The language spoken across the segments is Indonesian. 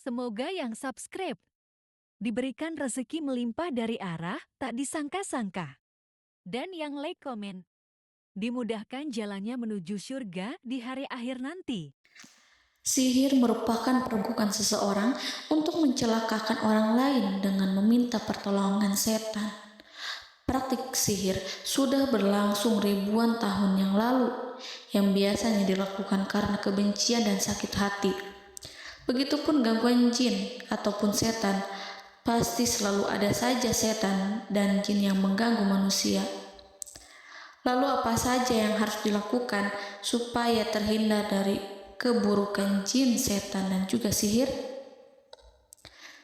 Semoga yang subscribe diberikan rezeki melimpah dari arah tak disangka-sangka. Dan yang like komen, dimudahkan jalannya menuju surga di hari akhir nanti. Sihir merupakan perbuatan seseorang untuk mencelakakan orang lain dengan meminta pertolongan setan. Praktik sihir sudah berlangsung ribuan tahun yang lalu, yang biasanya dilakukan karena kebencian dan sakit hati. Begitupun gangguan jin ataupun setan, pasti selalu ada saja setan dan jin yang mengganggu manusia. Lalu apa saja yang harus dilakukan supaya terhindar dari keburukan jin, setan, dan juga sihir?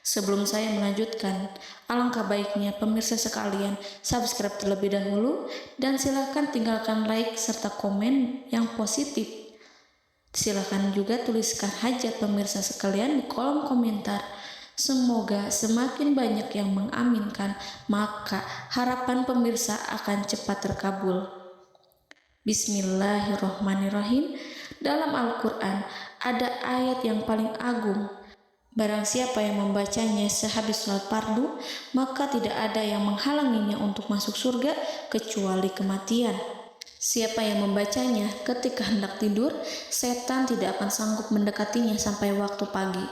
Sebelum saya melanjutkan, alangkah baiknya pemirsa sekalian subscribe terlebih dahulu dan silakan tinggalkan like serta komen yang positif. Silakan juga tuliskan hajat pemirsa sekalian di kolom komentar. Semoga semakin banyak yang mengaminkan, maka harapan pemirsa akan cepat terkabul. Bismillahirrohmanirrohim. Dalam Al-Quran ada ayat yang paling agung. Barang siapa yang membacanya sehabis sholat fardu, maka tidak ada yang menghalanginya untuk masuk surga kecuali kematian. Siapa yang membacanya ketika hendak tidur, setan tidak akan sanggup mendekatinya sampai waktu pagi.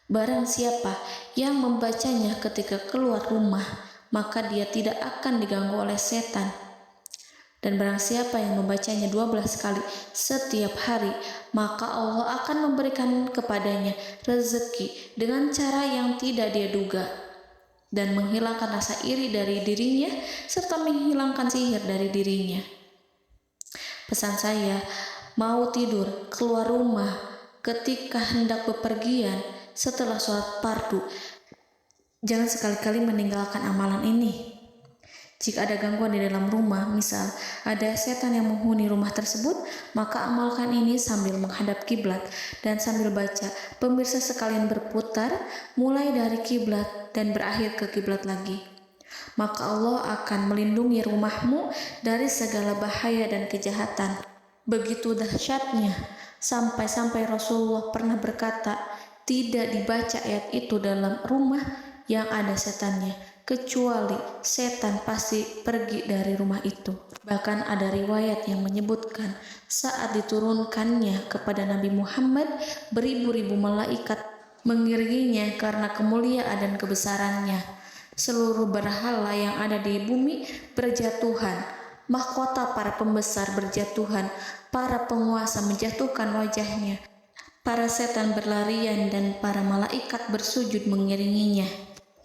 Barang siapa yang membacanya ketika keluar rumah, maka dia tidak akan diganggu oleh setan. Dan barang siapa yang membacanya 12 kali setiap hari, maka Allah akan memberikan kepadanya rezeki dengan cara yang tidak dia duga, dan menghilangkan rasa iri dari dirinya, serta menghilangkan sihir dari dirinya. Pesan saya, mau tidur, keluar rumah, ketika hendak bepergian, setelah sholat fardu, jangan sekali-kali meninggalkan amalan ini. Jika ada gangguan di dalam rumah, misal ada setan yang menghuni rumah tersebut, maka amalkan ini sambil menghadap kiblat dan sambil baca. Pemirsa sekalian berputar mulai dari kiblat dan berakhir ke kiblat lagi. Maka Allah akan melindungi rumahmu dari segala bahaya dan kejahatan. Begitu dahsyatnya, sampai-sampai Rasulullah pernah berkata, tidak dibaca ayat itu dalam rumah yang ada setannya, kecuali setan pasti pergi dari rumah itu. Bahkan ada riwayat yang menyebutkan saat diturunkannya kepada Nabi Muhammad, beribu-ribu malaikat mengiringinya karena kemuliaan dan kebesarannya. Seluruh berhala yang ada di bumi berjatuhan, mahkota para pembesar berjatuhan, para penguasa menjatuhkan wajahnya, para setan berlarian, dan para malaikat bersujud mengiringinya.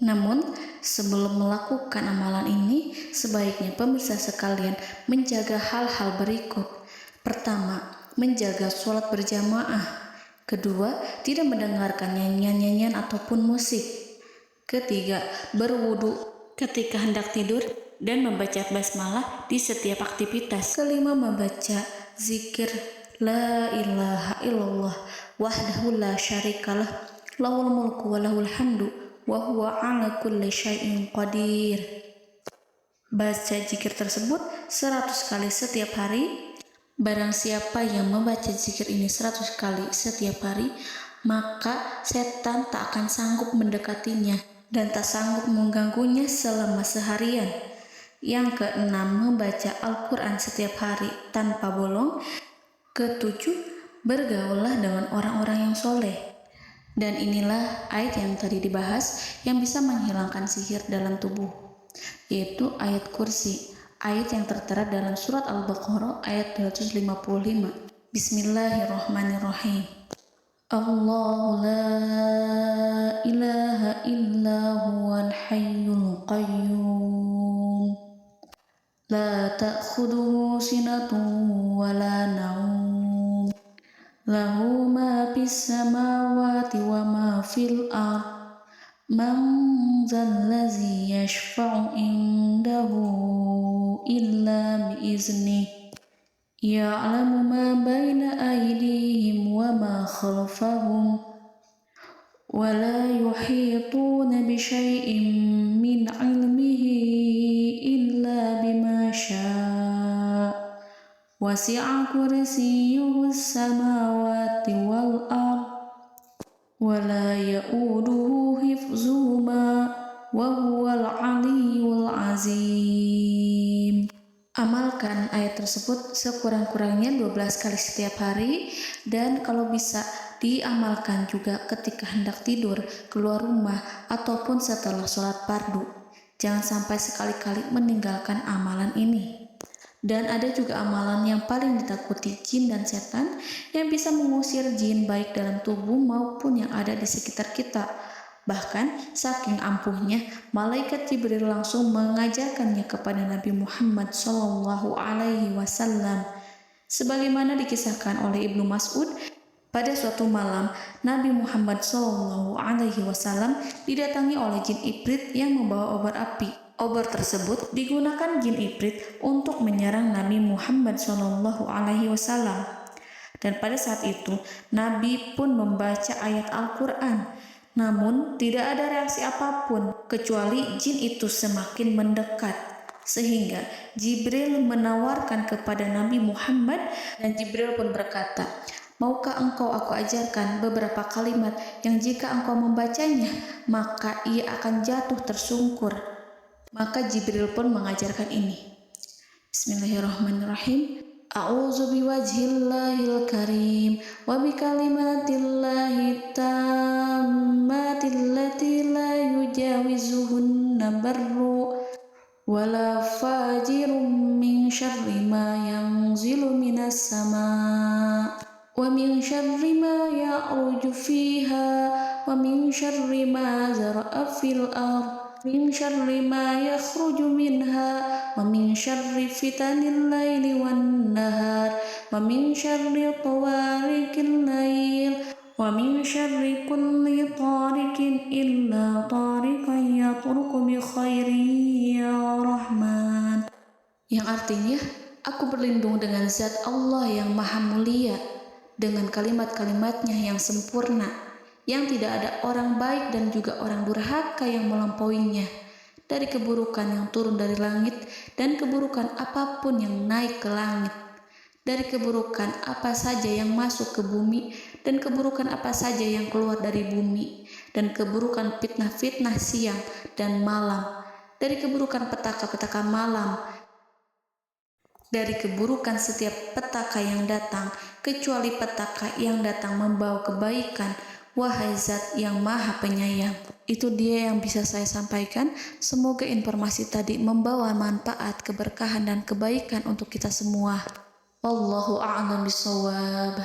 Namun, sebelum melakukan amalan ini, sebaiknya pemirsa sekalian menjaga hal-hal berikut. Pertama, menjaga sholat berjamaah. Kedua, tidak mendengarkan nyanyian-nyanyian ataupun musik. Ketiga, berwudu ketika hendak tidur dan membaca basmalah di setiap aktivitas. Kelima, membaca zikir la ilaha illallah wahdahu la syarikalah lahul mulku wa lahul hamdu wa huwa ala kulli syai'in qadir. Baca zikir tersebut 100 kali setiap hari. Barang siapa yang membaca zikir ini 100 kali setiap hari, maka setan tak akan sanggup mendekatinya dan tak sanggup mengganggunya selama seharian. Yang keenam, membaca Al-Quran setiap hari tanpa bolong. Ketujuh, bergaullah dengan orang-orang yang soleh. Dan inilah ayat yang tadi dibahas yang bisa menghilangkan sihir dalam tubuh, yaitu ayat kursi, ayat yang tertera dalam surat Al-Baqarah ayat 255. Bismillahirrahmanirrahim. Allahu la ilaha illa huwal hayyul qayyum la ta'khuduhu sinatun wa la naum lahu ma fis samawati wa ma fil ard man zallazi yashfa'u indahu illa biiznih ya'lamu ma baina aydihim wa ma khalfahum wa la yuhituna bi syai'in min 'ilmihi illa bima syaa' wasi'a kursiyyuhu as-samawati wal ard wa ولا يؤوده حفظهما وهو العلي العظيم. Amalkan ayat tersebut sekurang-kurangnya 12 kali setiap hari, dan kalau bisa diamalkan juga ketika hendak tidur, keluar rumah, ataupun setelah sholat fardu. Jangan sampai sekali-kali meninggalkan amalan ini. Dan ada juga amalan yang paling ditakuti jin dan setan yang bisa mengusir jin baik dalam tubuh maupun yang ada di sekitar kita. Bahkan saking ampuhnya, malaikat Jibril langsung mengajarkannya kepada Nabi Muhammad SAW. Sebagaimana dikisahkan oleh Ibnu Mas'ud, pada suatu malam Nabi Muhammad SAW didatangi oleh jin Ifrit yang membawa obor api. Obor tersebut digunakan jin Ifrit untuk menyerang Nabi Muhammad SAW. Dan pada saat itu Nabi pun membaca ayat Al-Quran. Namun tidak ada reaksi apapun kecuali jin itu semakin mendekat, sehingga Jibril menawarkan kepada Nabi Muhammad, dan Jibril pun berkata, "Maukah engkau aku ajarkan beberapa kalimat yang jika engkau membacanya maka ia akan jatuh tersungkur?" Maka Jibril pun mengajarkan ini. Bismillahirrahmanirrahim. A'udzu biwajhillahil karim wa bikalimatillahi tammati allati la yujawizuhunna barru wala fajirun min syarri ma yanzilu minas sama' wa min syarri ma ya'ruju fiha wa min syarri ma zara'a fil ardh min syarri ma yakhruju minha wa min syarri fitanil laili wan nahar wa min syarri tawarikil lail wa min syarri kulli tarikin illa tarikan yatruku bi khairin ya Rahman. Yang artinya, aku berlindung dengan zat Allah yang maha mulia, dengan kalimat-kalimatnya yang sempurna, yang tidak ada orang baik dan juga orang durhaka yang melampauinya, dari keburukan yang turun dari langit dan keburukan apapun yang naik ke langit, dari keburukan apa saja yang masuk ke bumi dan keburukan apa saja yang keluar dari bumi, dan keburukan fitnah-fitnah siang dan malam, dari keburukan petaka-petaka malam, dari keburukan setiap petaka yang datang, kecuali petaka yang datang membawa kebaikan. Wahai Zat yang Maha Penyayang. Itu dia yang bisa saya sampaikan. Semoga informasi tadi membawa manfaat, keberkahan, dan kebaikan untuk kita semua. Wallahu a'lam bishawab.